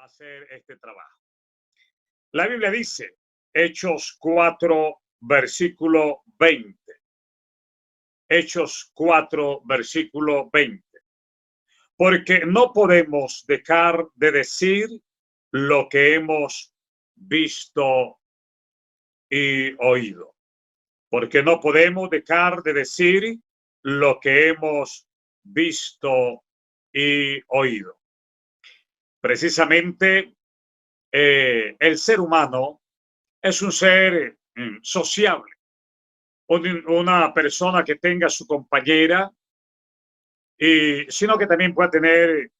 hacer este trabajo. La Biblia dice, Hechos 4, versículo 20. Hechos 4, versículo 20. Porque no podemos dejar de decir lo que hemos visto y oído. Porque no podemos dejar de decir lo que hemos visto y oído. Precisamente, el ser humano es un ser sociable. Una persona que tenga su compañera, sino que también pueda tener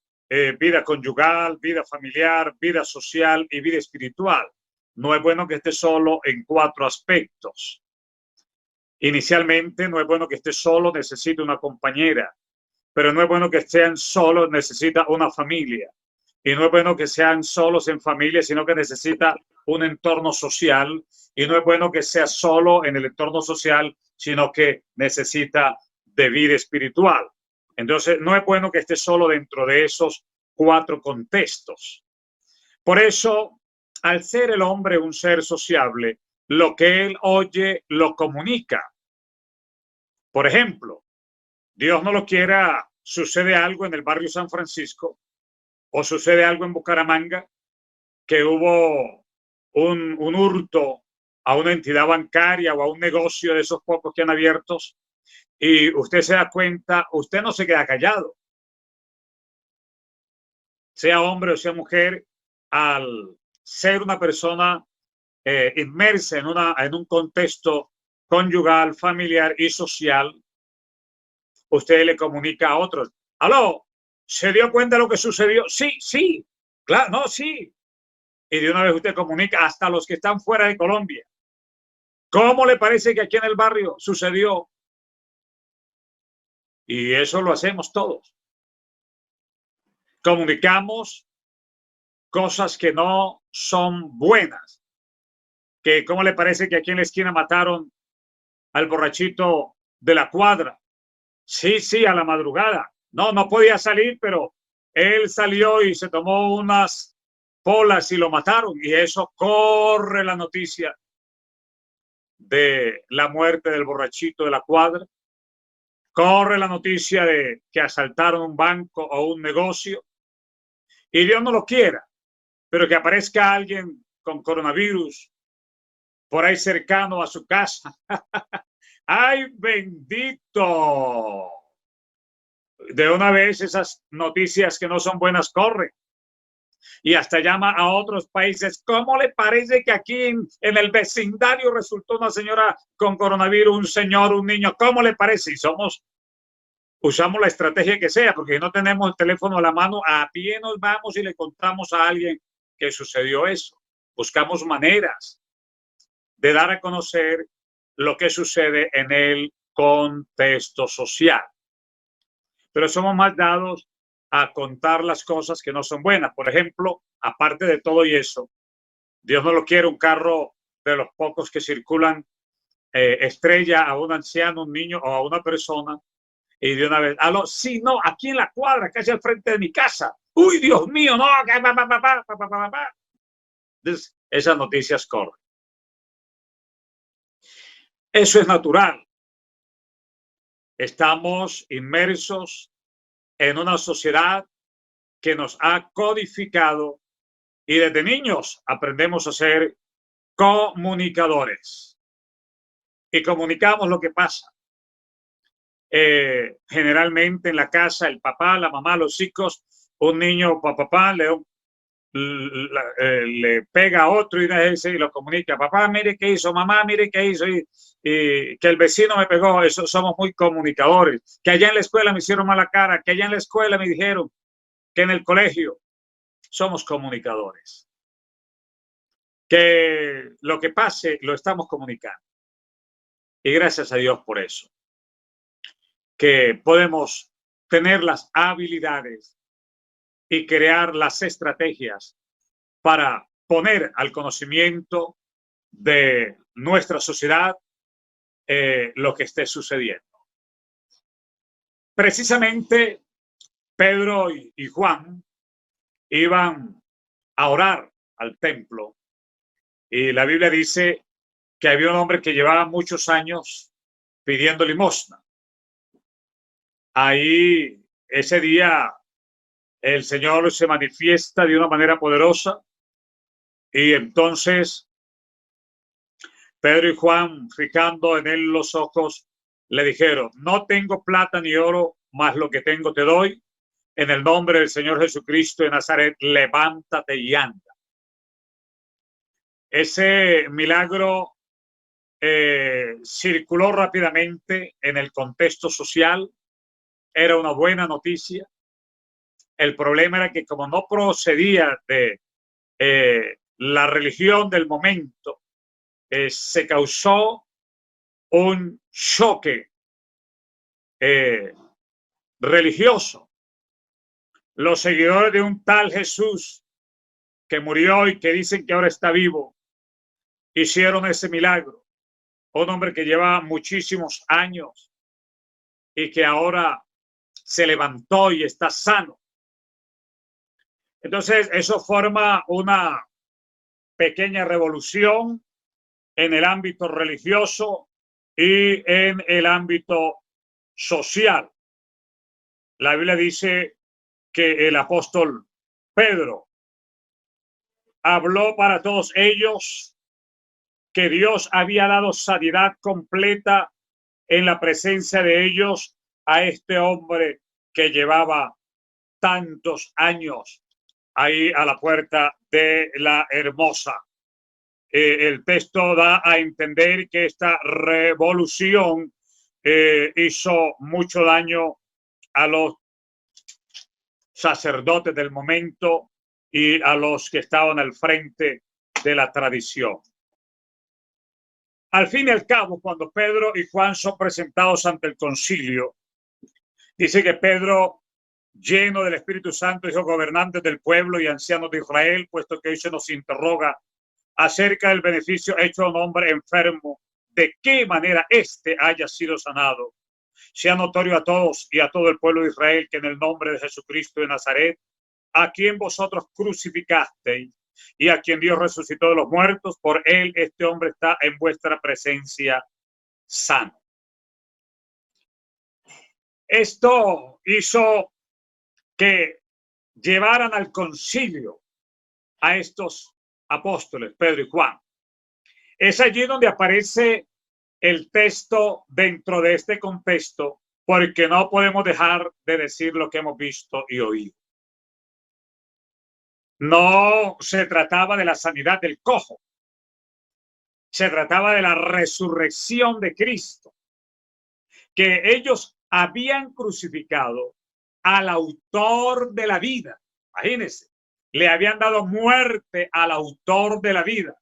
vida conyugal, vida familiar, vida social y vida espiritual. No es bueno que esté solo en 4 aspectos. Inicialmente, no es bueno que esté solo, necesita una compañera. Pero no es bueno que estén solos, necesita una familia. Y no es bueno que sean solos en familia, sino que necesita un entorno social. Y no es bueno que sea solo en el entorno social, sino que necesita de vida espiritual. Entonces, no es bueno que esté solo dentro de esos 4 contextos. Por eso, al ser el hombre un ser sociable, lo que él oye lo comunica. Por ejemplo, Dios no lo quiera, sucede algo en el barrio San Francisco o sucede algo en Bucaramanga, que hubo un hurto a una entidad bancaria o a un negocio de esos pocos que han abiertos, y usted se da cuenta, usted no se queda callado. Sea hombre o sea mujer, al ser una persona inmersa en un contexto conyugal, familiar y social, usted le comunica a otros. ¿Aló? ¿Se dio cuenta de lo que sucedió? Sí, sí, claro, no, sí. Y de una vez usted comunica hasta los que están fuera de Colombia. ¿Cómo le parece que aquí en el barrio sucedió? Y eso lo hacemos todos. Comunicamos cosas que no son buenas. Que ¿cómo le parece que aquí en la esquina mataron al borrachito de la cuadra? Sí, sí, a la madrugada. No, no podía salir, pero él salió y se tomó unas polas y lo mataron. Y eso corre la noticia de la muerte del borrachito de la cuadra. Corre la noticia de que asaltaron un banco o un negocio. Y Dios no lo quiera, pero que aparezca alguien con coronavirus por ahí cercano a su casa. ¡Ay, bendito! De una vez esas noticias que no son buenas corren. Y hasta llama a otros países. ¿Cómo le parece que aquí en el vecindario resultó una señora con coronavirus, un señor, un niño? ¿Cómo le parece? Y usamos la estrategia que sea, porque no tenemos el teléfono a la mano, a pie nos vamos y le contamos a alguien que sucedió eso. Buscamos maneras de dar a conocer lo que sucede en el contexto social. Pero somos más dados a contar las cosas que no son buenas. Por ejemplo, aparte de todo y eso, Dios no lo quiere, un carro de los pocos que circulan estrella a un anciano, un niño o a una persona, y de una vez, sí, no, aquí en la cuadra, casi al frente de mi casa. Uy, Dios mío, no. Entonces, esas noticias corren. Eso es natural. Estamos inmersos en una sociedad que nos ha codificado y desde niños aprendemos a ser comunicadores y comunicamos lo que pasa. Generalmente en la casa, el papá, la mamá, los hijos, un niño, papá, le pega a otro y lo comunica. Papá, mire qué hizo, mamá, mire qué hizo, y que el vecino me pegó. Eso, somos muy comunicadores. Que allá en la escuela me hicieron mala cara, que allá en la escuela me dijeron, que en el colegio. Somos comunicadores. Que lo que pase lo estamos comunicando. Y gracias a Dios por eso. Que podemos tener las habilidades y crear las estrategias para poner al conocimiento de nuestra sociedad lo que esté sucediendo. Precisamente Pedro y Juan iban a orar al templo. Y la Biblia dice que había un hombre que llevaba muchos años pidiendo limosna. Ahí, ese día, el Señor se manifiesta de una manera poderosa y entonces Pedro y Juan, fijando en él los ojos, le dijeron: no tengo plata ni oro, mas lo que tengo te doy. En el nombre del Señor Jesucristo de Nazaret, levántate y anda. Ese milagro circuló rápidamente en el contexto social. Era una buena noticia. El problema era que como no procedía de la religión del momento, se causó un choque religioso. Los seguidores de un tal Jesús que murió y que dicen que ahora está vivo, hicieron ese milagro. Un hombre que lleva muchísimos años y que ahora se levantó y está sano. Entonces, eso forma una pequeña revolución en el ámbito religioso y en el ámbito social. La Biblia dice que el apóstol Pedro habló para todos ellos que Dios había dado sanidad completa en la presencia de ellos a este hombre que llevaba tantos años ahí a la puerta de la Hermosa. El texto da a entender que esta revolución hizo mucho daño a los sacerdotes del momento y a los que estaban al frente de la tradición. Al fin y al cabo, cuando Pedro y Juan son presentados ante el concilio, dice que Pedro, lleno del Espíritu Santo, dijo: gobernantes del pueblo y ancianos de Israel, puesto que hoy se nos interroga acerca del beneficio hecho a un hombre enfermo, de qué manera éste haya sido sanado. Sea notorio a todos y a todo el pueblo de Israel que en el nombre de Jesucristo de Nazaret, a quien vosotros crucificasteis y a quien Dios resucitó de los muertos, por él este hombre está en vuestra presencia sano. Esto hizo que llevaran al concilio a estos apóstoles, Pedro y Juan. Es allí donde aparece el texto dentro de este contexto, porque no podemos dejar de decir lo que hemos visto y oído. No se trataba de la sanidad del cojo, se trataba de la resurrección de Cristo, que ellos habían crucificado al autor de la vida. Imagínense, le habían dado muerte al autor de la vida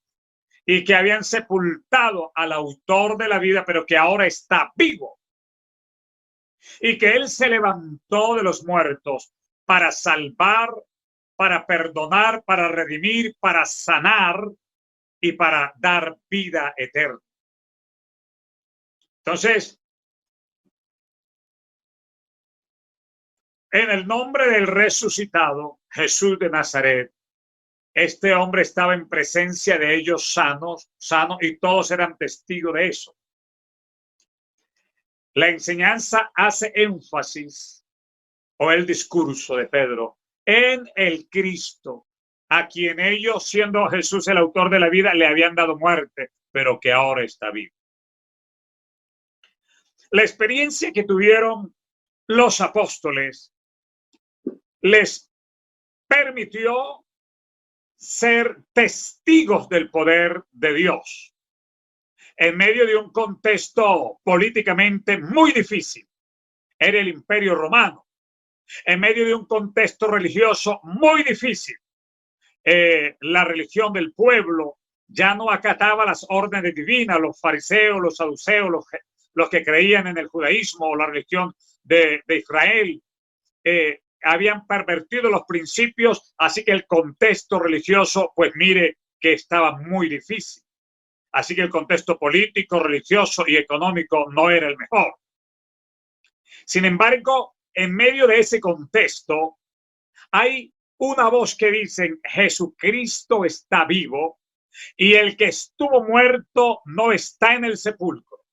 y que habían sepultado al autor de la vida, pero que ahora está vivo. Y que él se levantó de los muertos para salvar, para perdonar, para redimir, para sanar y para dar vida eterna. Entonces, en el nombre del resucitado Jesús de Nazaret, este hombre estaba en presencia de ellos sano, y todos eran testigos de eso. La enseñanza hace énfasis, o el discurso de Pedro, en el Cristo, a quien ellos, siendo Jesús el autor de la vida, le habían dado muerte, pero que ahora está vivo. La experiencia que tuvieron los apóstoles les permitió ser testigos del poder de Dios en medio de un contexto políticamente muy difícil. Era el Imperio Romano. En medio de un contexto religioso muy difícil. La religión del pueblo ya no acataba las órdenes divinas. Los fariseos, los saduceos, los que creían en el judaísmo o la religión de Israel, habían pervertido los principios, así que el contexto religioso, pues mire que estaba muy difícil. Así que el contexto político, religioso y económico no era el mejor. Sin embargo, en medio de ese contexto hay una voz que dice: Jesucristo está vivo y el que estuvo muerto no está en el sepulcro.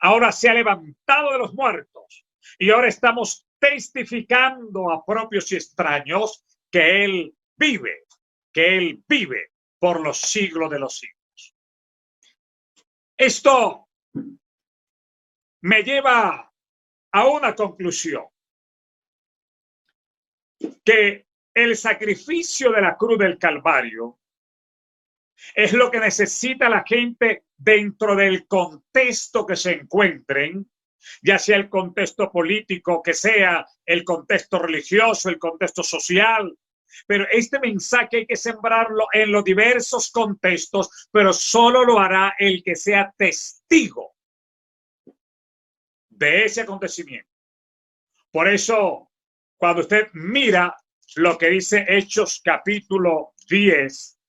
Ahora se ha levantado de los muertos y ahora estamos testificando a propios y extraños que Él vive por los siglos de los siglos. Esto me lleva a una conclusión, que el sacrificio de la cruz del Calvario es lo que necesita la gente dentro del contexto que se encuentren, ya sea el contexto político, que sea el contexto religioso, el contexto social. Pero este mensaje hay que sembrarlo en los diversos contextos, pero solo lo hará el que sea testigo de ese acontecimiento. Por eso, cuando usted mira lo que dice Hechos capítulo 10,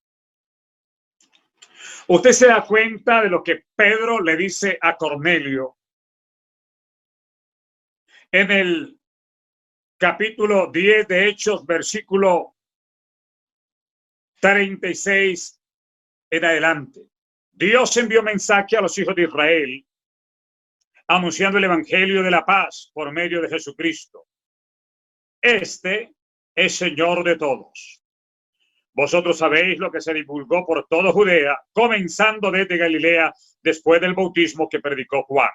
usted se da cuenta de lo que Pedro le dice a Cornelio en el capítulo 10 de Hechos, versículo 36 en adelante. Dios envió mensaje a los hijos de Israel anunciando el evangelio de la paz por medio de Jesucristo. Este es Señor de todos. Vosotros sabéis lo que se divulgó por toda Judea, comenzando desde Galilea, después del bautismo que predicó Juan.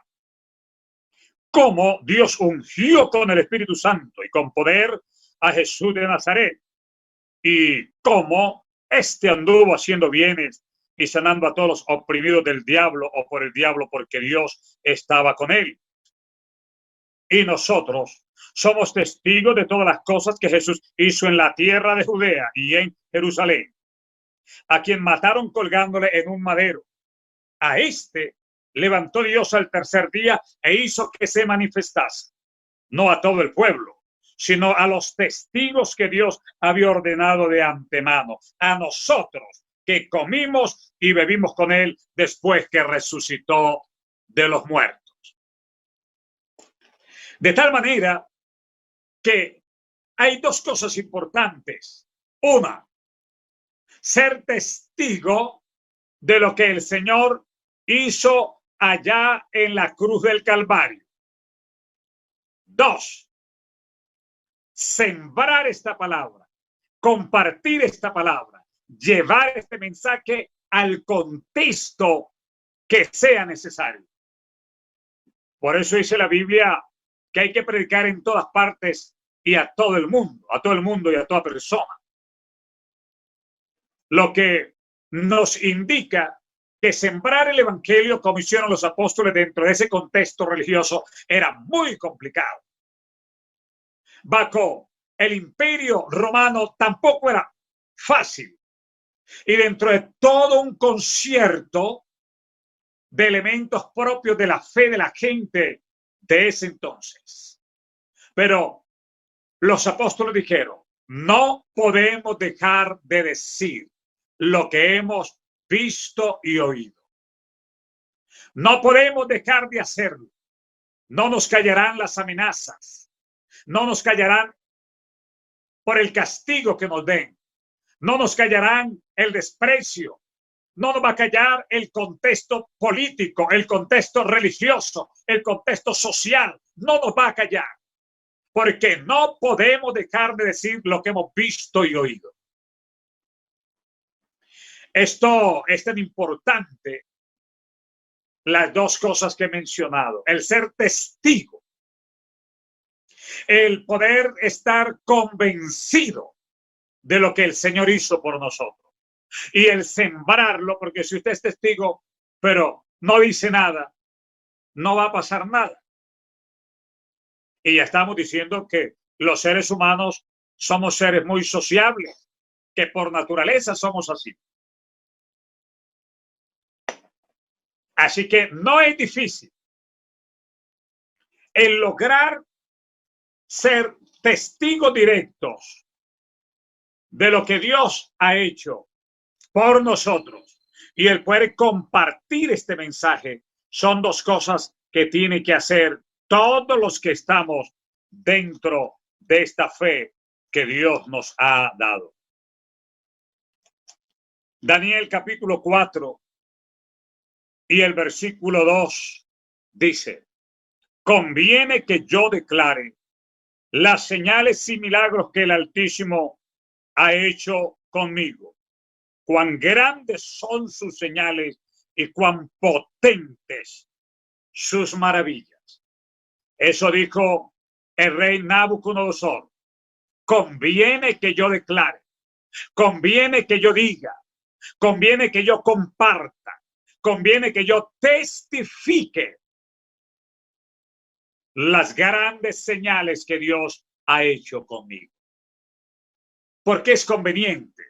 Cómo Dios ungió con el Espíritu Santo y con poder a Jesús de Nazaret, y cómo éste anduvo haciendo bienes y sanando a todos los oprimidos del diablo o por el diablo, porque Dios estaba con él. Y nosotros somos testigos de todas las cosas que Jesús hizo en la tierra de Judea y en Jerusalén, a quien mataron colgándole en un madero. A este levantó Dios al tercer día e hizo que se manifestase, no a todo el pueblo, sino a los testigos que Dios había ordenado de antemano, a nosotros que comimos y bebimos con él después que resucitó de los muertos. De tal manera que hay dos cosas importantes. Una, ser testigo de lo que el Señor hizo allá en la cruz del Calvario. Dos, sembrar esta palabra, compartir esta palabra, llevar este mensaje al contexto que sea necesario. Por eso dice la Biblia que hay que predicar en todas partes y a todo el mundo y a toda persona. Lo que nos indica que sembrar el evangelio, como hicieron los apóstoles dentro de ese contexto religioso, era muy complicado. Bajo el imperio romano tampoco era fácil. Y dentro de todo un concierto de elementos propios de la fe de la gente de ese entonces. Pero los apóstoles dijeron: no podemos dejar de decir lo que hemos visto y oído. No podemos dejar de hacerlo. No nos callarán las amenazas. No nos callarán por el castigo que nos den. No nos callarán el desprecio. No nos va a callar el contexto político, el contexto religioso, el contexto social. No nos va a callar. Porque no podemos dejar de decir lo que hemos visto y oído. Esto es tan importante, las dos cosas que he mencionado: el ser testigo, el poder estar convencido de lo que el Señor hizo por nosotros, y el sembrarlo, porque si usted es testigo pero no dice nada, no va a pasar nada. Y ya estamos diciendo que los seres humanos somos seres muy sociables, que por naturaleza somos así. Así que no es difícil el lograr ser testigos directos de lo que Dios ha hecho por nosotros, y el poder compartir este mensaje. Son dos cosas que tiene que hacer todos los que estamos dentro de esta fe que Dios nos ha dado. Daniel capítulo 4 y el versículo 2 dice: conviene que yo declare las señales y milagros que el Altísimo ha hecho conmigo. Cuán grandes son sus señales y cuán potentes sus maravillas. Eso dijo el rey Nabucodonosor. Conviene que yo declare, conviene que yo diga, conviene que yo comparta, conviene que yo testifique las grandes señales que Dios ha hecho conmigo. ¿Por qué es conveniente?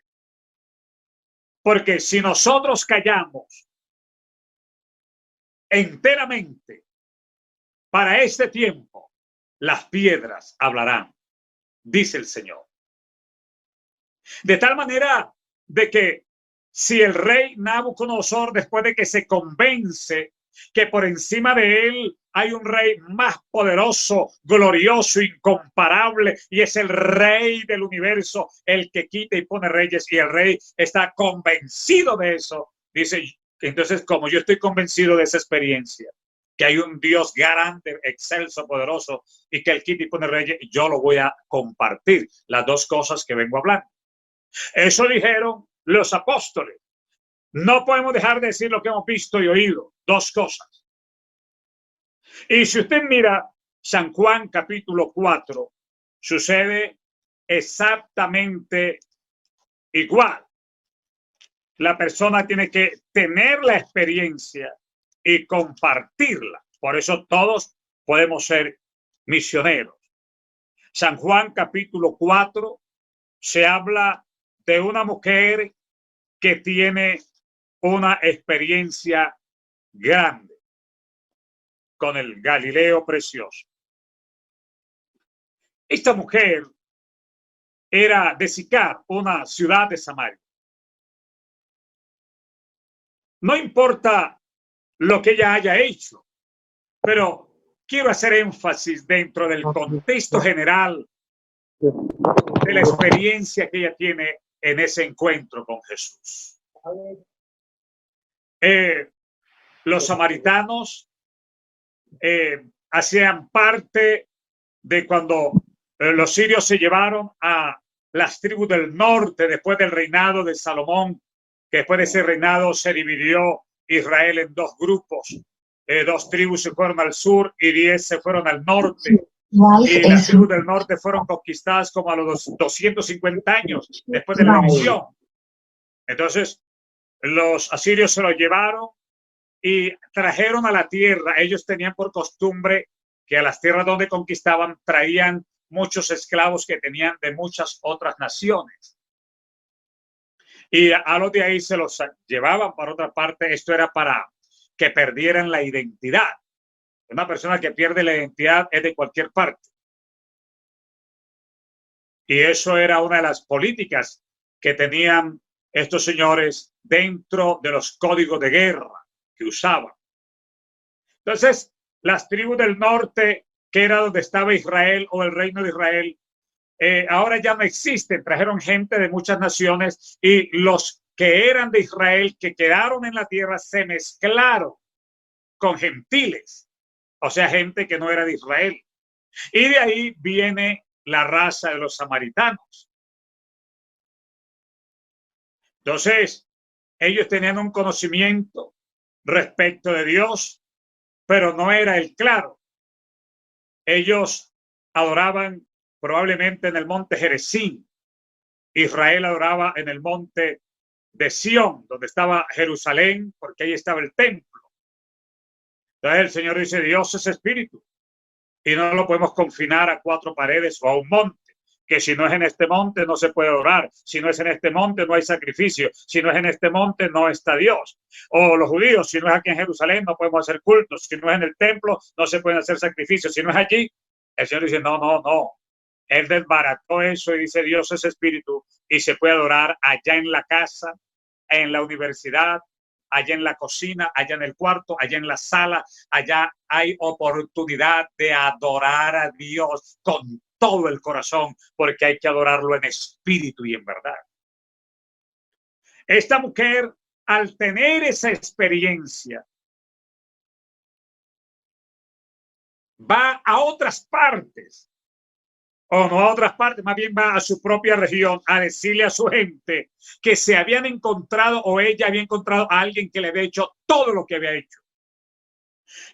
Porque si nosotros callamos enteramente para este tiempo, las piedras hablarán, dice el Señor. De tal manera de que si el rey Nabucodonosor, después de que se convence que por encima de él hay un rey más poderoso, glorioso, incomparable, y es el rey del universo, el que quita y pone reyes, y el rey está convencido de eso, dice, entonces como yo estoy convencido de esa experiencia, que hay un Dios grande, excelso, poderoso, y que él quita y pone reyes, yo lo voy a compartir, las dos cosas que vengo a hablar. Eso dijeron los apóstoles. No podemos dejar de decir lo que hemos visto y oído. Dos cosas. Y si usted mira San Juan capítulo 4, sucede exactamente igual. La persona tiene que tener la experiencia y compartirla. Por eso todos podemos ser misioneros. San Juan capítulo 4 se habla de una mujer que tiene una experiencia grande con el Galileo precioso. Esta mujer era de Sicar, una ciudad de Samaria. No importa lo que ella haya hecho, pero quiero hacer énfasis dentro del contexto general de la experiencia que ella tiene en ese encuentro con Jesús. Los samaritanos hacían parte de cuando los sirios se llevaron a las tribus del norte después del reinado de Salomón, que después de ese reinado se dividió Israel en dos grupos. Dos tribus se fueron al sur y 10 se fueron al norte. Y las tribus del norte fueron conquistadas como a los 250 años después de la división. Entonces, los asirios se lo llevaron y trajeron a la tierra. Ellos tenían por costumbre que a las tierras donde conquistaban traían muchos esclavos que tenían de muchas otras naciones. Y a los de ahí se los llevaban para otra parte. Esto era para que perdieran la identidad. Una persona que pierde la identidad es de cualquier parte. Y eso era una de las políticas que tenían estos señores dentro de los códigos de guerra que usaban. Entonces, las tribus del norte, que era donde estaba Israel o el reino de Israel, ahora ya no existen. Trajeron gente de muchas naciones y los que eran de Israel, que quedaron en la tierra, se mezclaron con gentiles, o sea, gente que no era de Israel. Y de ahí viene la raza de los samaritanos. Entonces, ellos tenían un conocimiento respecto de Dios, pero no era el claro. Ellos adoraban probablemente en el monte Gerizim. Israel adoraba en el monte de Sión, donde estaba Jerusalén, porque ahí estaba el templo. Entonces el Señor dice, Dios es espíritu y no lo podemos confinar a cuatro paredes o a un monte, que si no es en este monte no se puede orar, si no es en este monte no hay sacrificio, si no es en este monte no está Dios. O los judíos, si no es aquí en Jerusalén no podemos hacer cultos, si no es en el templo no se pueden hacer sacrificios, si no es allí. El Señor dice, no. Él desbarató eso y dice, Dios es espíritu y se puede adorar allá en la casa, en la universidad, allá en la cocina, allá en el cuarto, allá en la sala. Allá hay oportunidad de adorar a Dios con todo el corazón, porque hay que adorarlo en espíritu y en verdad. Esta mujer, al tener esa experiencia, va a otras partes, o no a otras partes, más bien va a su propia región a decirle a su gente que se habían encontrado o ella había encontrado a alguien que le había hecho todo lo que había hecho.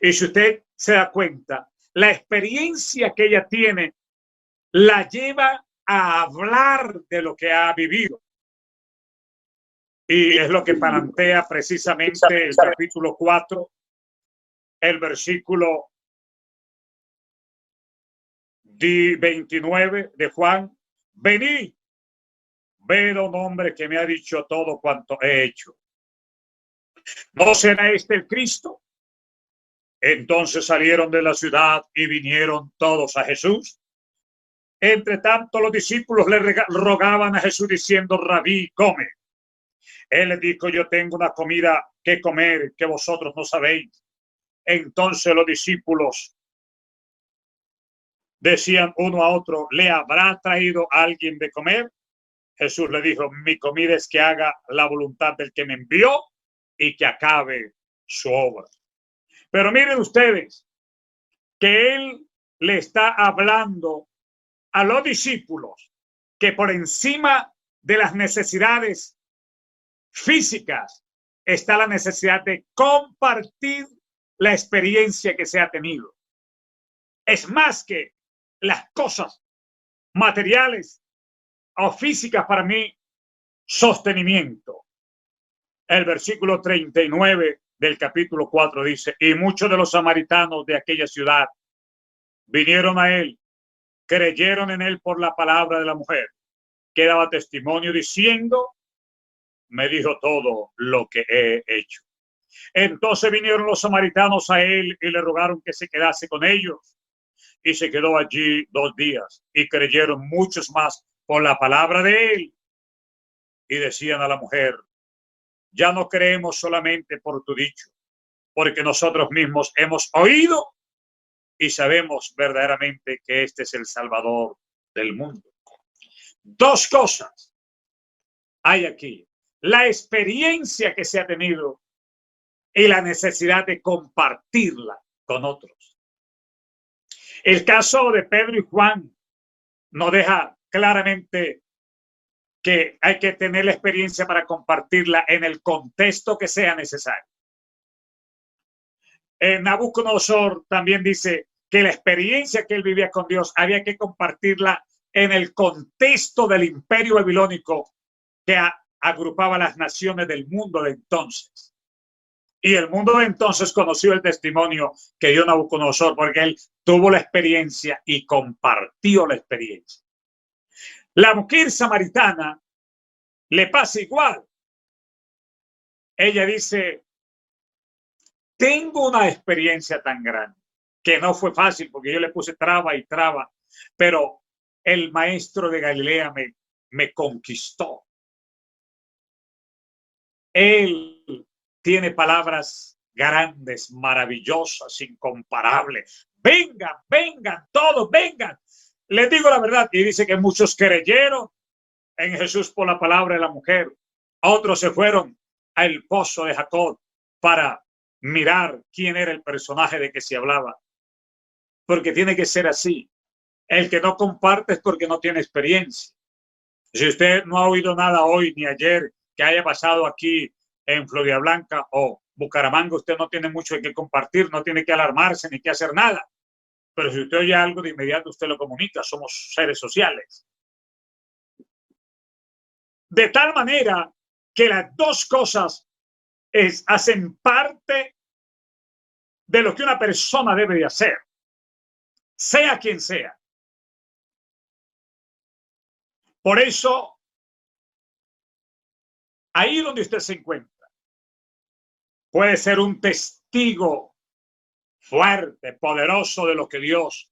Y si usted se da cuenta, la experiencia que ella tiene la lleva a hablar de lo que ha vivido. Y es lo que plantea precisamente el capítulo 4, el versículo 29 de Juan. Venid, ved a un hombre que me ha dicho todo cuanto he hecho. ¿No será este el Cristo? Entonces salieron de la ciudad y vinieron todos a Jesús. Entre tanto, los discípulos le rogaban a Jesús diciendo: Rabí, come. Él les dijo: yo tengo una comida que comer que vosotros no sabéis. Entonces los discípulos decían uno a otro: ¿le habrá traído alguien de comer? Jesús le dijo: mi comida es que haga la voluntad del que me envió y que acabe su obra. Pero miren ustedes que él le está hablando a los discípulos que por encima de las necesidades físicas está la necesidad de compartir la experiencia que se ha tenido. Es más que las cosas materiales o físicas para mí, sostenimiento. El versículo 39 del capítulo 4 dice: y muchos de los samaritanos de aquella ciudad vinieron a él, creyeron en él por la palabra de la mujer, que daba testimonio diciendo: me dijo todo lo que he hecho. Entonces vinieron los samaritanos a él y le rogaron que se quedase con ellos. Y se quedó allí 2 días y creyeron muchos más por la palabra de él. Y decían a la mujer: ya no creemos solamente por tu dicho, porque nosotros mismos hemos oído y sabemos verdaderamente que este es el Salvador del mundo. 2 cosas hay aquí: la experiencia que se ha tenido y la necesidad de compartirla con otros. El caso de Pedro y Juan nos deja claramente que hay que tener la experiencia para compartirla en el contexto que sea necesario. Nabucodonosor también dice que la experiencia que él vivía con Dios había que compartirla en el contexto del imperio babilónico que agrupaba las naciones del mundo de entonces. Y el mundo de entonces conoció el testimonio que dio Nabucodonosor, porque él tuvo la experiencia y compartió la experiencia. La mujer samaritana le pasa igual. Ella dice: tengo una experiencia tan grande que no fue fácil porque yo le puse traba y traba, pero el maestro de Galilea me conquistó. Él tiene palabras grandes, maravillosas, incomparables. Vengan, vengan, todos vengan. Les digo la verdad. Y dice que muchos creyeron en Jesús por la palabra de la mujer. Otros se fueron al pozo de Jacob para mirar quién era el personaje de que se hablaba. Porque tiene que ser así. El que no comparte es porque no tiene experiencia. Si usted no ha oído nada hoy ni ayer que haya pasado aquí en Florida Blanca o Bucaramanga, usted no tiene mucho de qué compartir, no tiene que alarmarse ni que hacer nada. Pero si usted oye algo, de inmediato usted lo comunica. Somos seres sociales. De tal manera que las 2 cosas hacen parte de lo que una persona debe de hacer, sea quien sea. Por eso, ahí donde usted se encuentra, puede ser un testigo fuerte, poderoso de lo que Dios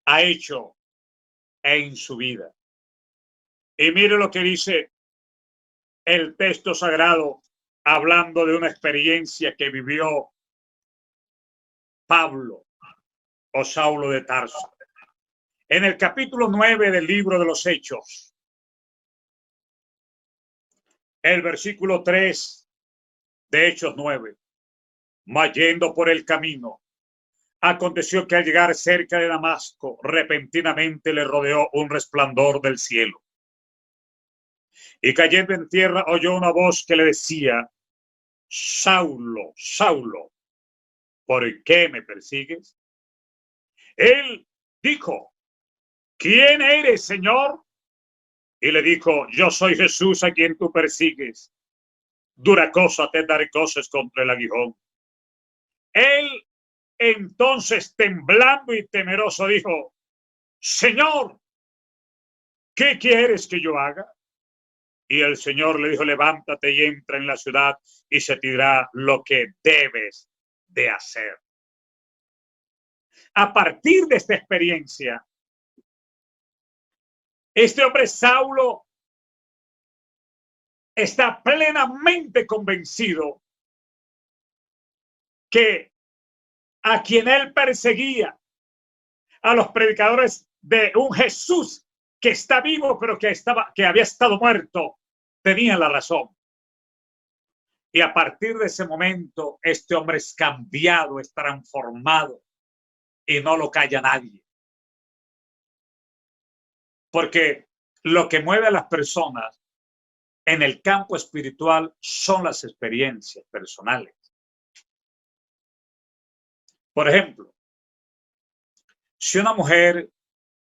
ha hecho en su vida. Y mire lo que dice el texto sagrado, hablando de una experiencia que vivió Pablo o Saulo de Tarso. en el capítulo 9 del libro de los Hechos, el versículo 3 de Hechos 9. Mas yendo por el camino, aconteció que al llegar cerca de Damasco, repentinamente le rodeó un resplandor del cielo. Y cayendo en tierra, oyó una voz que le decía: Saulo, Saulo, ¿por qué me persigues? Él dijo: ¿quién eres, Señor? Y le dijo: yo soy Jesús a quien tú persigues. Dura cosa te daré cosas contra el aguijón. Él entonces, temblando y temeroso, dijo: Señor, ¿qué quieres que yo haga? Y el Señor le dijo: levántate y entra en la ciudad y se te dirá lo que debes de hacer. A partir de esta experiencia, este hombre Saulo está plenamente convencido que a quien él perseguía, a los predicadores de un Jesús que está vivo pero que había estado muerto, tenían la razón. Y a partir de ese momento, este hombre es cambiado, es transformado y no lo calla nadie. Porque lo que mueve a las personas en el campo espiritual son las experiencias personales. Por ejemplo, si una mujer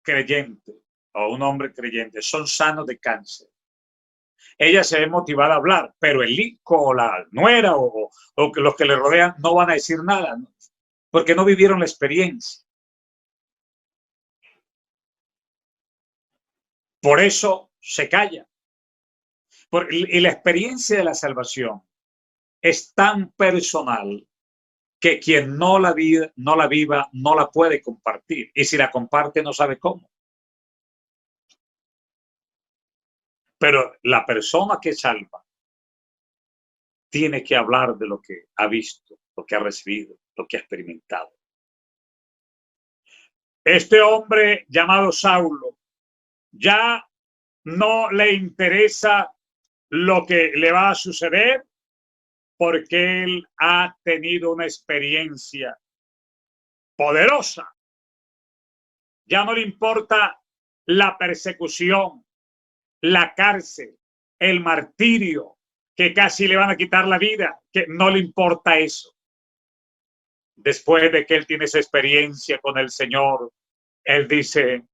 creyente o un hombre creyente son sanos de cáncer, ella se ve motivada a hablar, pero el hijo o la nuera o los que le rodean no van a decir nada, ¿no? Porque no vivieron la experiencia. Por eso se calla. Y la experiencia de la salvación es tan personal que quien no la viva, no la puede compartir. Y si la comparte, no sabe cómo. Pero la persona que salva tiene que hablar de lo que ha visto, lo que ha recibido, lo que ha experimentado. Este hombre llamado Saulo ya no le interesa lo que le va a suceder porque él ha tenido una experiencia poderosa. Ya no le importa la persecución, la cárcel, el martirio, que casi le van a quitar la vida, que no le importa eso. Después de que él tiene esa experiencia con el Señor, él dice: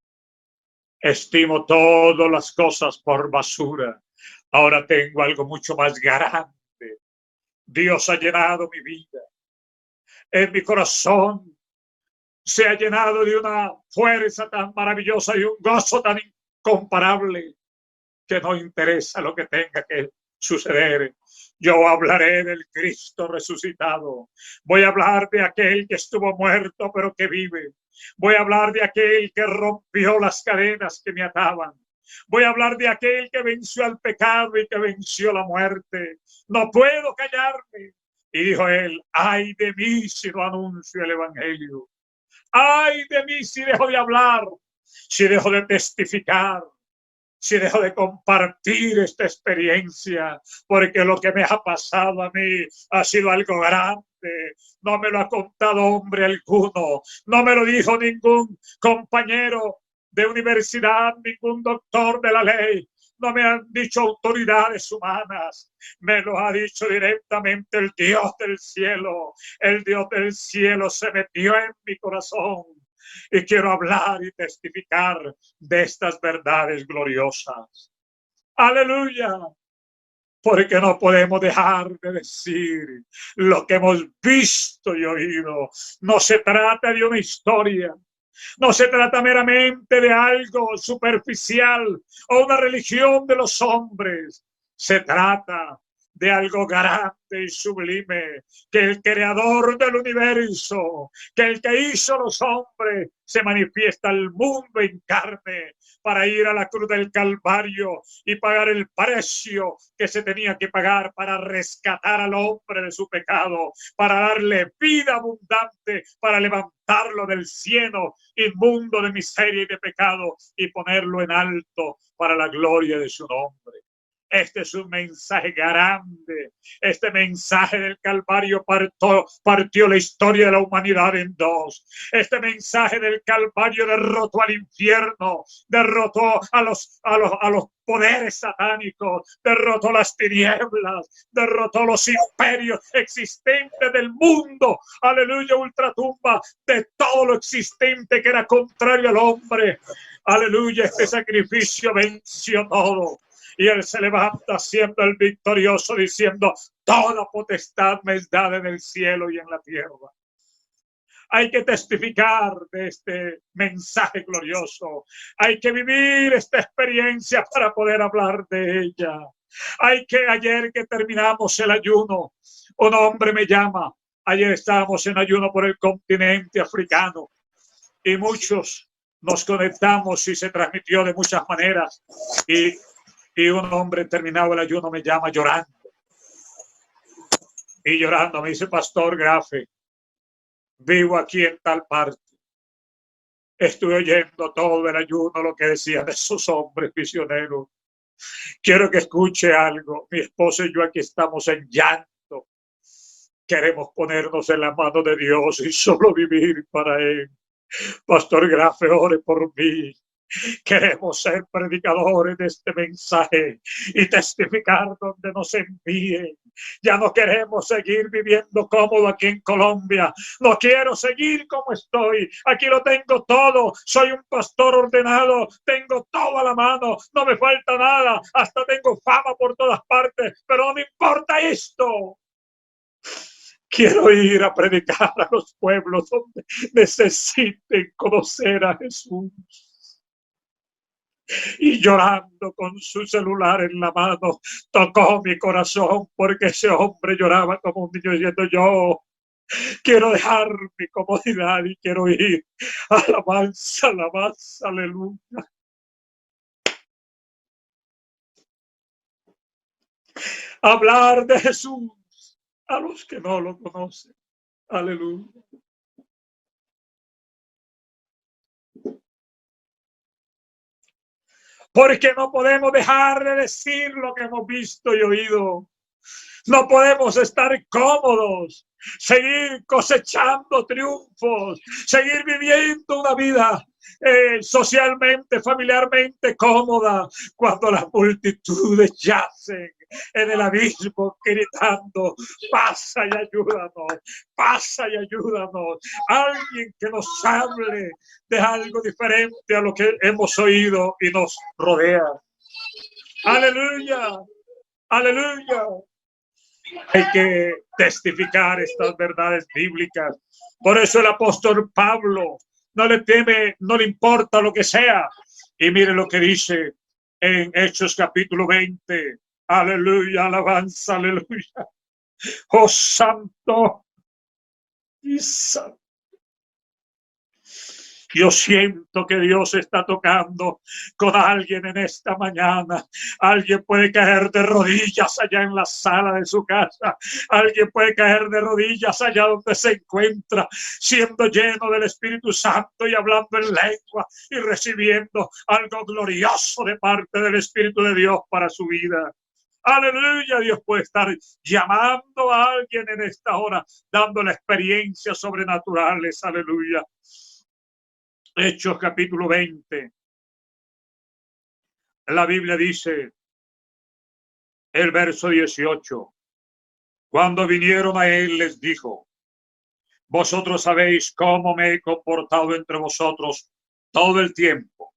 estimo todas las cosas por basura. Ahora tengo algo mucho más grande. Dios ha llenado mi vida. En mi corazón se ha llenado de una fuerza tan maravillosa y un gozo tan incomparable que no interesa lo que tenga que suceder. Yo hablaré del Cristo resucitado. Voy a hablar de aquel que estuvo muerto pero que vive. Voy a hablar de aquel que rompió las cadenas que me ataban. Voy a hablar de aquel que venció al pecado y que venció la muerte. No puedo callarme. Y dijo él: ay de mí si no anuncio el evangelio. Ay de mí si dejo de hablar, si dejo de testificar, si dejo de compartir esta experiencia, porque lo que me ha pasado a mí ha sido algo grande. No me lo ha contado hombre alguno, no me lo dijo ningún compañero de universidad, ningún doctor de la ley, no me han dicho autoridades humanas, me lo ha dicho directamente el Dios del cielo. El Dios del cielo se metió en mi corazón. Y quiero hablar y testificar de estas verdades gloriosas. Aleluya. Porque no podemos dejar de decir lo que hemos visto y oído. No se trata de una historia. No se trata meramente de algo superficial o una religión de los hombres. Se trata de algo grande y sublime, que el creador del universo, que el que hizo los hombres, se manifiesta al mundo en carne para ir a la cruz del Calvario y pagar el precio que se tenía que pagar para rescatar al hombre de su pecado, para darle vida abundante, para levantarlo del cielo inmundo de miseria y de pecado y ponerlo en alto para la gloria de su nombre. Este es un mensaje grande. Este mensaje del Calvario partió la historia de la humanidad en dos. Este mensaje del Calvario derrotó al infierno, derrotó a los poderes satánicos, derrotó las tinieblas, derrotó los imperios existentes del mundo. Aleluya, ultratumba de todo lo existente que era contrario al hombre. Aleluya, este sacrificio venció todo. Y él se levanta siendo el victorioso, diciendo: toda potestad me es dada en el cielo y en la tierra. Hay que testificar de este mensaje glorioso. Hay que vivir esta experiencia para poder hablar de ella. Ayer que terminamos el ayuno, un hombre me llama. Ayer estábamos en ayuno por el continente africano y muchos nos conectamos y se transmitió de muchas maneras. Y un hombre terminado el ayuno me llama llorando. Y llorando me dice: Pastor Grafe, vivo aquí en tal parte. Estuve oyendo todo el ayuno, lo que decían esos hombres misioneros. Quiero que escuche algo. Mi esposo y yo aquí estamos en llanto. Queremos ponernos en la mano de Dios y solo vivir para Él. Pastor Grafe, ore por mí. Queremos ser predicadores de este mensaje y testificar donde nos envíen. Ya no queremos seguir viviendo cómodo aquí en Colombia. No quiero seguir como estoy. Aquí lo tengo todo. Soy un pastor ordenado. Tengo todo a la mano. No me falta nada. Hasta tengo fama por todas partes. Pero no me importa esto. Quiero ir a predicar a los pueblos donde necesiten conocer a Jesús. Y llorando con su celular en la mano, tocó mi corazón, porque ese hombre lloraba como un niño diciendo: yo quiero dejar mi comodidad y quiero ir. Alabanza, alabanza, aleluya. Hablar de Jesús a los que no lo conocen. Aleluya. Porque no podemos dejar de decir lo que hemos visto y oído. No podemos estar cómodos, seguir cosechando triunfos, seguir viviendo una vida socialmente, familiarmente cómoda, cuando las multitudes yacen en el abismo gritando: pasa y ayúdanos, pasa y ayúdanos. Alguien que nos hable de algo diferente a lo que hemos oído y nos rodea. Aleluya, aleluya. Hay que testificar estas verdades bíblicas. Por eso el apóstol Pablo no le teme, no le importa lo que sea. Y mire lo que dice en Hechos capítulo 20. Aleluya, alabanza, aleluya. Oh, santo y santo. Yo siento que Dios está tocando con alguien en esta mañana. Alguien puede caer de rodillas allá en la sala de su casa. Alguien puede caer de rodillas allá donde se encuentra, siendo lleno del Espíritu Santo y hablando en lengua y recibiendo algo glorioso de parte del Espíritu de Dios para su vida. Aleluya, Dios puede estar llamando a alguien en esta hora, dándole experiencias sobrenaturales. Aleluya. Hechos capítulo 20. La Biblia dice, el verso 18, cuando vinieron a él les dijo: vosotros sabéis cómo me he comportado entre vosotros todo el tiempo,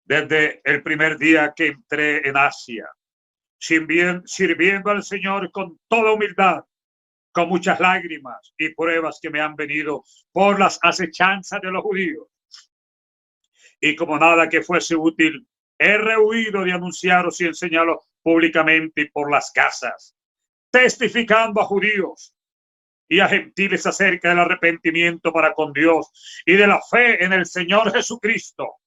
desde el primer día que entré en Asia, sirviendo al Señor con toda humildad, con muchas lágrimas y pruebas que me han venido por las acechanzas de los judíos. Y como nada que fuese útil, he rehuido de anunciaros y enseñaros públicamente y por las casas, testificando a judíos y a gentiles acerca del arrepentimiento para con Dios y de la fe en el Señor Jesucristo.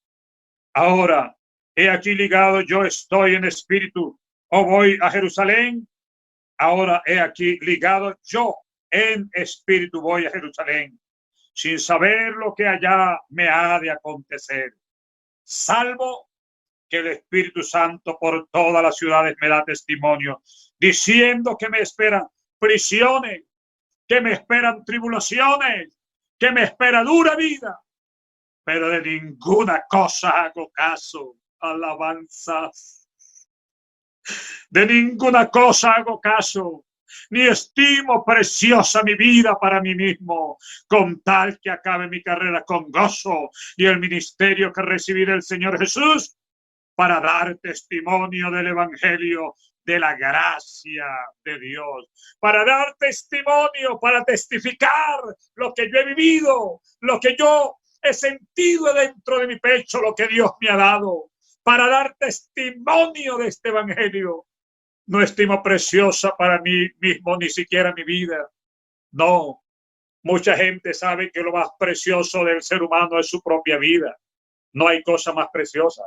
Ahora, he aquí ligado, yo estoy en espíritu, o voy a Jerusalén. Ahora, he aquí ligado, yo en espíritu voy a Jerusalén, sin saber lo que allá me ha de acontecer, salvo que el Espíritu Santo por todas las ciudades me da testimonio, diciendo que me esperan prisiones, que me esperan tribulaciones, que me espera dura vida, pero de ninguna cosa hago caso. Alabanzas. De ninguna cosa hago caso, ni estimo preciosa mi vida para mí mismo, con tal que acabe mi carrera con gozo y el ministerio que recibí del Señor Jesús para dar testimonio del Evangelio de la gracia de Dios, para dar testimonio, para testificar lo que yo he vivido, lo que yo he sentido dentro de mi pecho, lo que Dios me ha dado, para dar testimonio de este Evangelio. No estimo preciosa para mí mismo ni siquiera mi vida. No, mucha gente sabe que lo más precioso del ser humano es su propia vida. No hay cosa más preciosa.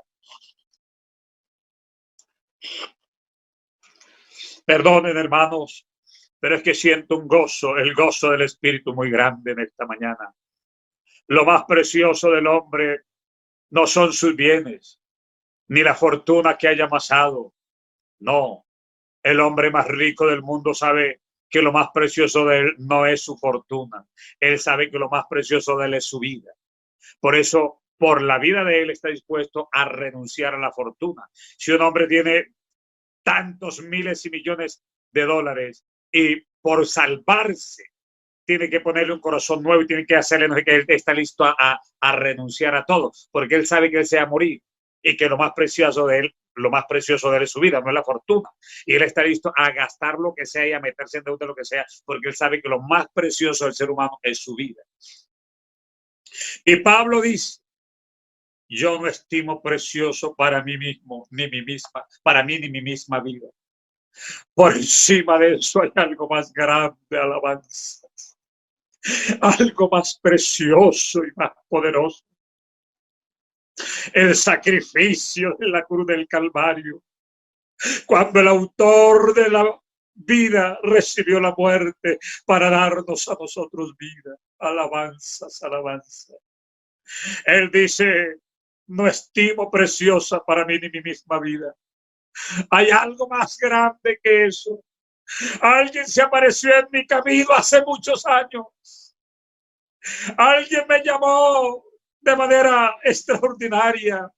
Perdonen, hermanos, pero es que siento un gozo, el gozo del Espíritu muy grande en esta mañana. Lo más precioso del hombre no son sus bienes, ni la fortuna que haya amasado. No, el hombre más rico del mundo sabe que lo más precioso de él no es su fortuna. Él sabe que lo más precioso de él es su vida. Por eso, por la vida de él está dispuesto a renunciar a la fortuna. Si un hombre tiene tantos miles y millones de dólares y por salvarse tiene que ponerle un corazón nuevo y tiene que hacerle, no sé qué, él está listo a renunciar a todo, porque él sabe que él se va a morir y que lo más precioso de él es su vida, no es la fortuna. Y él está listo a gastar lo que sea y a meterse en deuda lo que sea, porque él sabe que lo más precioso del ser humano es su vida. Y Pablo dice, yo no estimo precioso para mí mismo, ni mi misma, para mí ni mi misma vida. Por encima de eso hay algo más grande, alabanza. Algo más precioso y más poderoso. El sacrificio de la cruz del Calvario. Cuando el autor de la vida recibió la muerte para darnos a nosotros vida. Alabanzas, alabanzas. Él dice, no estimo preciosa para mí ni mi misma vida. Hay algo más grande que eso. Alguien se apareció en mi camino hace muchos años. Alguien me llamó de manera extraordinaria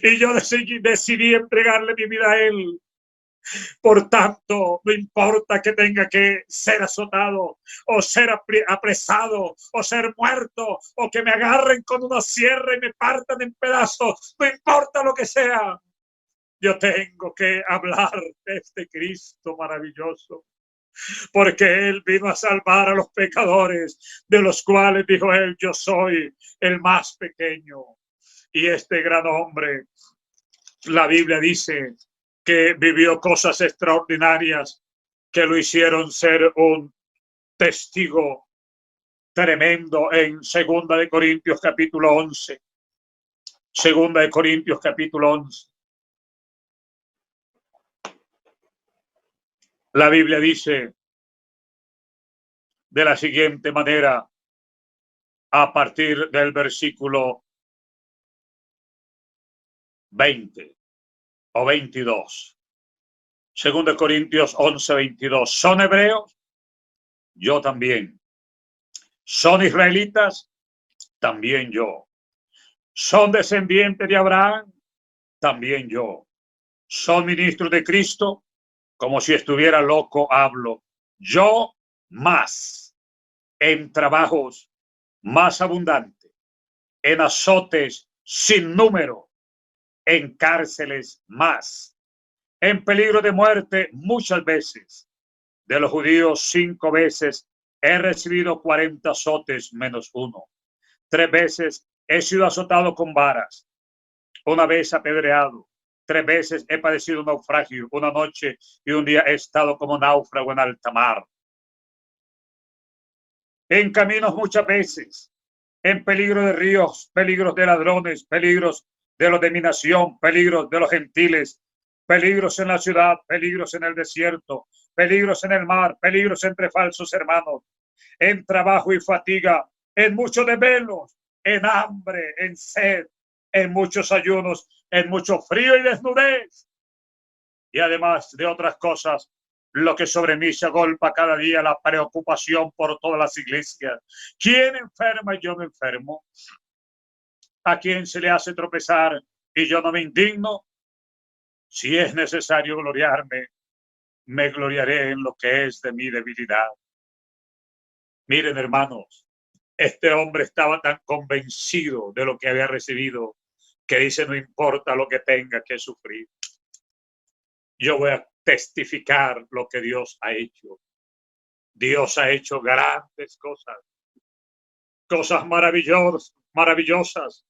y yo decidí entregarle mi vida a él. Por tanto, no importa que tenga que ser azotado o ser apresado o ser muerto o que me agarren con una sierra y me partan en pedazos, no importa lo que sea. Yo tengo que hablar de este Cristo maravilloso, porque Él vino a salvar a los pecadores, de los cuales dijo Él, yo soy el más pequeño. Y este gran hombre, la Biblia dice que vivió cosas extraordinarias que lo hicieron ser un testigo tremendo en 2 de Corintios capítulo 11. 2 de Corintios capítulo 11. La Biblia dice de la siguiente manera, a partir del versículo 20 o 22. 2 de Corintios 11, 22. ¿Son hebreos? Yo también. ¿Son israelitas? También yo. ¿Son descendientes de Abraham? También yo. ¿Son ministros de Cristo? Como si estuviera loco hablo. Yo más. En trabajos más abundantes. En azotes sin número. En cárceles más. En peligro de muerte muchas veces. De los judíos 5 veces he recibido 40 azotes menos 1. 3 veces he sido azotado con varas. 1 vez apedreado. 3 veces he padecido un naufragio, una noche y un día he estado como náufrago en alta mar. En caminos muchas veces, en peligro de ríos, peligros de ladrones, peligros de los de mi nación, peligros de los gentiles, peligros en la ciudad, peligros en el desierto, peligros en el mar, peligros entre falsos hermanos, en trabajo y fatiga, en muchos desvelos, en hambre, en sed, en muchos ayunos, en mucho frío y desnudez. Y además de otras cosas, lo que sobre mí se agolpa cada día, la preocupación por todas las iglesias. ¿Quién enferma y yo me enfermo? ¿A quién se le hace tropezar y yo no me indigno? Si es necesario gloriarme, me gloriaré en lo que es de mi debilidad. Miren, hermanos, este hombre estaba tan convencido de lo que había recibido que dice, no importa lo que tenga que sufrir, yo voy a testificar lo que Dios ha hecho. Dios ha hecho grandes cosas, cosas maravillosas.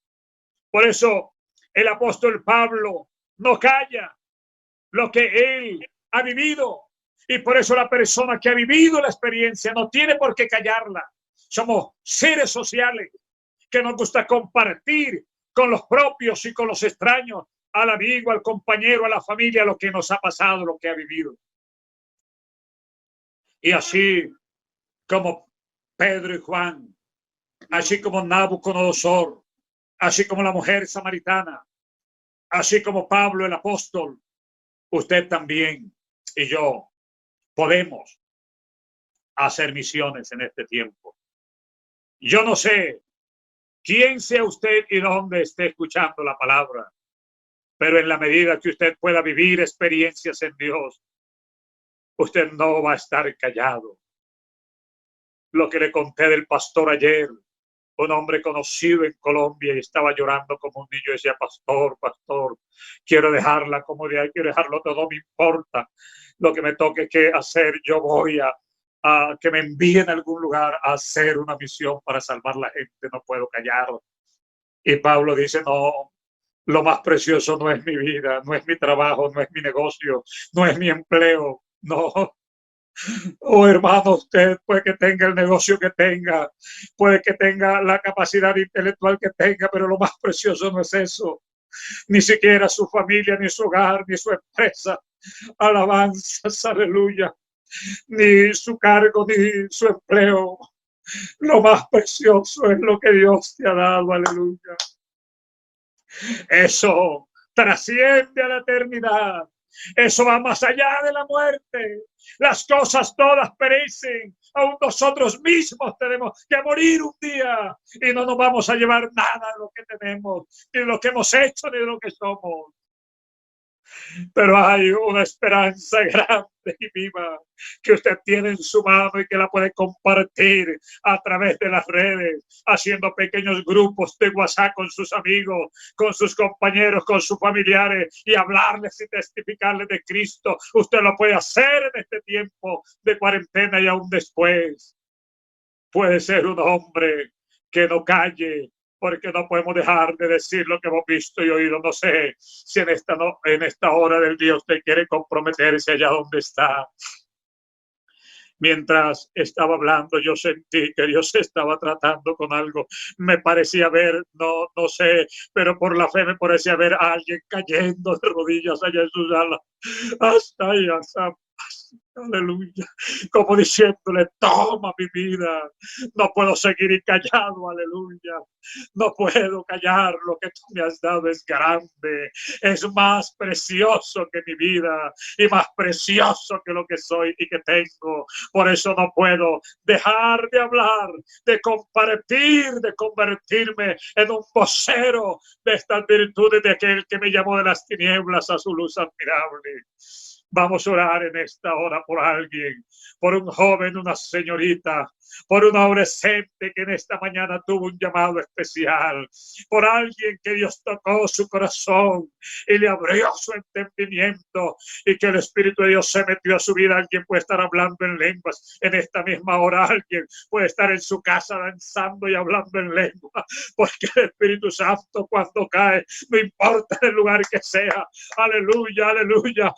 Por eso el apóstol Pablo no calla lo que él ha vivido. Y por eso la persona que ha vivido la experiencia no tiene por qué callarla. Somos seres sociales que nos gusta compartir con los propios y con los extraños, al amigo, al compañero, a la familia, lo que nos ha pasado, lo que ha vivido. Y así como Pedro y Juan, así como Nabucodonosor, así como la mujer samaritana, así como Pablo el apóstol, usted también y yo podemos hacer misiones en este tiempo. Yo no sé quién sea usted y dónde esté escuchando la palabra, pero en la medida que usted pueda vivir experiencias en Dios, usted no va a estar callado. Lo que le conté del pastor ayer, un hombre conocido en Colombia, y estaba llorando como un niño, decía, pastor, quiero dejarla como de ahí, quiero dejarlo todo, me importa lo que me toque que hacer, yo voy a que me envíen a algún lugar a hacer una misión para salvar la gente, no puedo callar. Y Pablo dice, no, lo más precioso no es mi vida, no es mi trabajo, no es mi negocio, no es mi empleo, no. Oh, hermano, usted puede que tenga el negocio que tenga, puede que tenga la capacidad intelectual que tenga, pero lo más precioso no es eso. Ni siquiera su familia, ni su hogar, ni su empresa. Alabanzas, aleluya. Ni su cargo, ni su empleo. Lo más precioso es lo que Dios te ha dado, aleluya. Eso trasciende a la eternidad. Eso va más allá de la muerte. Las cosas todas perecen. Aún nosotros mismos tenemos que morir un día y no nos vamos a llevar nada de lo que tenemos, ni de lo que hemos hecho, ni de lo que somos. Pero hay una esperanza grande y viva que usted tiene en su mano y que la puede compartir a través de las redes, haciendo pequeños grupos de WhatsApp con sus amigos, con sus compañeros, con sus familiares y hablarles y testificarles de Cristo. Usted lo puede hacer en este tiempo de cuarentena y aún después. Puede ser un hombre que no calle, porque no podemos dejar de decir lo que hemos visto y oído. No sé si en esta hora del día usted quiere comprometerse allá donde está. Mientras estaba hablando, yo sentí que Dios estaba tratando con algo. Me parecía ver, no sé, pero por la fe me parecía ver a alguien cayendo de rodillas allá en su sala. Hasta ahí, hasta aleluya, como diciéndole, toma mi vida, no puedo seguir callado, aleluya, no puedo callar, lo que tú me has dado es grande, es más precioso que mi vida y más precioso que lo que soy y que tengo, por eso no puedo dejar de hablar, de compartir, de convertirme en un vocero de estas virtudes de aquel que me llamó de las tinieblas a su luz admirable. Vamos a orar en esta hora por alguien, por un joven, una señorita, por un adolescente que en esta mañana tuvo un llamado especial, por alguien que Dios tocó su corazón y le abrió su entendimiento y que el Espíritu de Dios se metió a su vida. Alguien puede estar hablando en lenguas en esta misma hora, alguien puede estar en su casa danzando y hablando en lengua, porque el Espíritu Santo cuando cae, no importa el lugar que sea, aleluya, aleluya,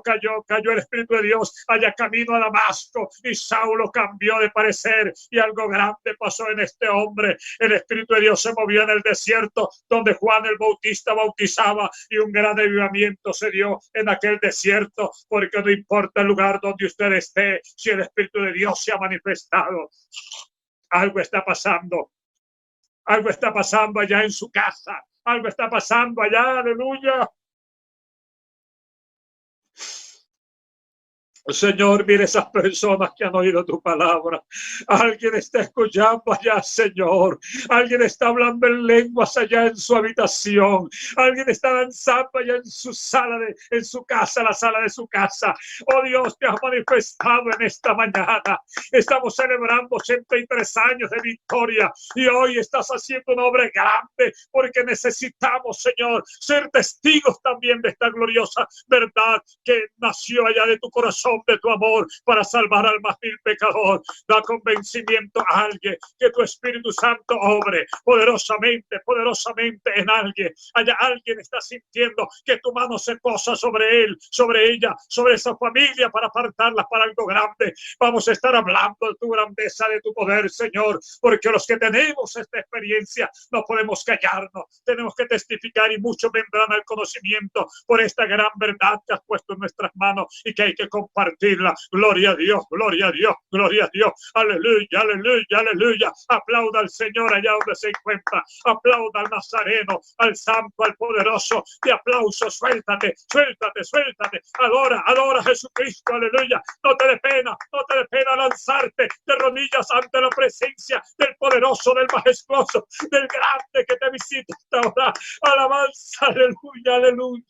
cayó el Espíritu de Dios allá camino a Damasco y Saulo cambió de parecer y algo grande pasó en este hombre. El Espíritu de Dios se movió en el desierto donde Juan el Bautista bautizaba y un gran avivamiento se dio en aquel desierto, porque no importa el lugar donde usted esté, si el Espíritu de Dios se ha manifestado, algo está pasando. Algo está pasando allá en su casa. Algo está pasando allá, aleluya. Señor, mire esas personas que han oído tu palabra. Alguien está escuchando allá, Señor. Alguien está hablando en lenguas allá en su habitación. Alguien está danzando allá en su sala, en su casa, la sala de su casa. Oh Dios, te has manifestado en esta mañana. Estamos celebrando 83 años de victoria y hoy estás haciendo una obra grande porque necesitamos, Señor, ser testigos también de esta gloriosa verdad que nació allá de tu corazón, de tu amor, para salvar al más vil pecador. Da convencimiento a alguien, que tu Espíritu Santo obre poderosamente en alguien. Allá alguien está sintiendo que tu mano se posa sobre él, sobre ella, sobre esa familia, para apartarlas para algo grande. Vamos a estar hablando de tu grandeza, de tu poder, Señor, porque los que tenemos esta experiencia no podemos callarnos, tenemos que testificar y muchos vendrán al conocimiento por esta gran verdad que has puesto en nuestras manos y que hay que compartirla. Gloria a Dios, gloria a Dios, gloria a Dios. Aleluya, aleluya, aleluya. Aplauda al Señor allá donde se encuentra. Aplauda al Nazareno, al Santo, al Poderoso. De aplauso, suéltate, suéltate, suéltate. Adora, adora a Jesucristo, aleluya. No te dé pena lanzarte de rodillas ante la presencia del Poderoso, del Majestuoso, del Grande que te visita esta hora. Alabanza, aleluya, aleluya.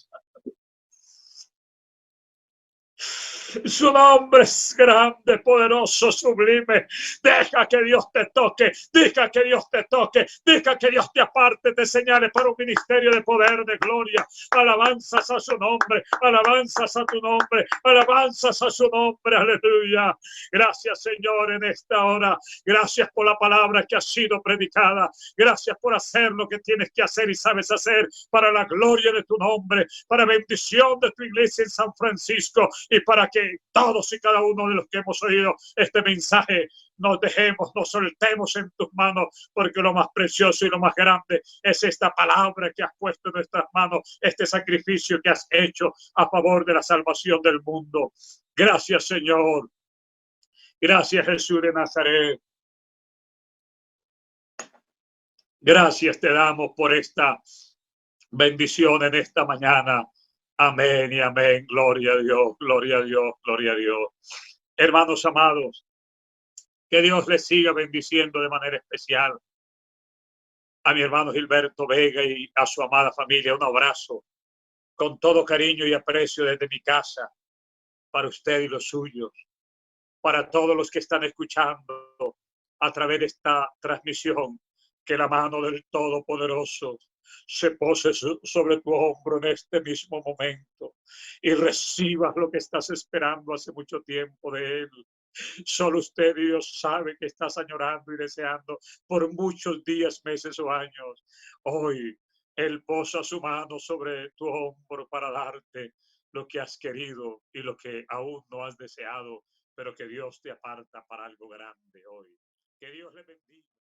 Su nombre es grande, poderoso, sublime. Deja que Dios te toque, deja que Dios te toque, deja que Dios te aparte, te señale para un ministerio de poder, de gloria. Alabanzas a su nombre, alabanzas a tu nombre, alabanzas a su nombre, aleluya. Gracias, Señor, en esta hora. Gracias por la palabra que ha sido predicada. Gracias por hacer lo que tienes que hacer y sabes hacer para la gloria de tu nombre, para bendición de tu iglesia en San Francisco y para que todos y cada uno de los que hemos oído este mensaje nos dejemos, nos soltemos en tus manos, porque lo más precioso y lo más grande es esta palabra que has puesto en nuestras manos, este sacrificio que has hecho a favor de la salvación del mundo. Gracias, Señor. Gracias, Jesús de Nazaret. Gracias te damos por esta bendición en esta mañana. Amén y amén. Gloria a Dios, gloria a Dios, gloria a Dios. Hermanos amados, que Dios les siga bendiciendo de manera especial. A mi hermano Gilberto Vega y a su amada familia, un abrazo con todo cariño y aprecio desde mi casa para usted y los suyos, para todos los que están escuchando a través de esta transmisión. Que la mano del Todopoderoso se pose sobre tu hombro en este mismo momento y recibas lo que estás esperando hace mucho tiempo de Él. Solo usted, Dios, sabe que estás añorando y deseando por muchos días, meses o años. Hoy Él posa su mano sobre tu hombro para darte lo que has querido y lo que aún no has deseado, pero que Dios te aparta para algo grande hoy. Que Dios le bendiga.